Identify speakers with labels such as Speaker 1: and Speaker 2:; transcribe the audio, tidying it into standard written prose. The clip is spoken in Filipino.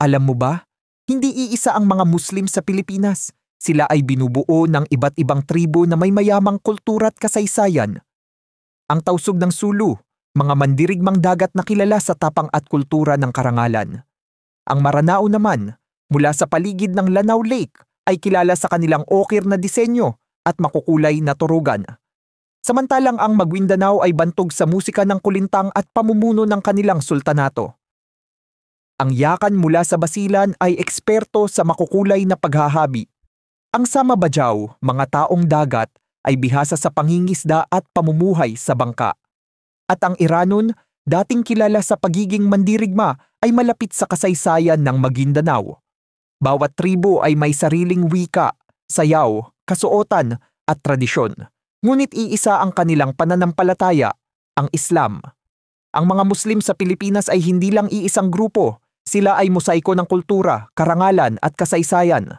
Speaker 1: Alam mo ba, hindi iisa ang mga Muslim sa Pilipinas. Sila ay binubuo ng iba't ibang tribo na may mayamang kultura at kasaysayan. Ang Tausug ng Sulu, mga mandirigmang dagat na kilala sa tapang at kultura ng karangalan. Ang Maranao naman, mula sa paligid ng Lanao Lake, ay kilala sa kanilang okir na disenyo at makukulay na turugan. Samantalang ang Maguindanao ay bantog sa musika ng kulintang at pamumuno ng kanilang sultanato. Ang Yakan mula sa Basilan ay eksperto sa makukulay na paghahabi. Ang Sama Bajau, mga taong dagat, ay bihasa sa pangingisda at pamumuhay sa bangka. At ang Iranon, dating kilala sa pagiging mandirigma, ay malapit sa kasaysayan ng Maguindanao. Bawat tribo ay may sariling wika, sayaw, kasuotan at tradisyon. Ngunit iisa ang kanilang pananampalataya, ang Islam. Ang mga Muslim sa Pilipinas ay hindi lang iisang grupo. Sila ay mosaiko ng kultura, karangalan at kasaysayan.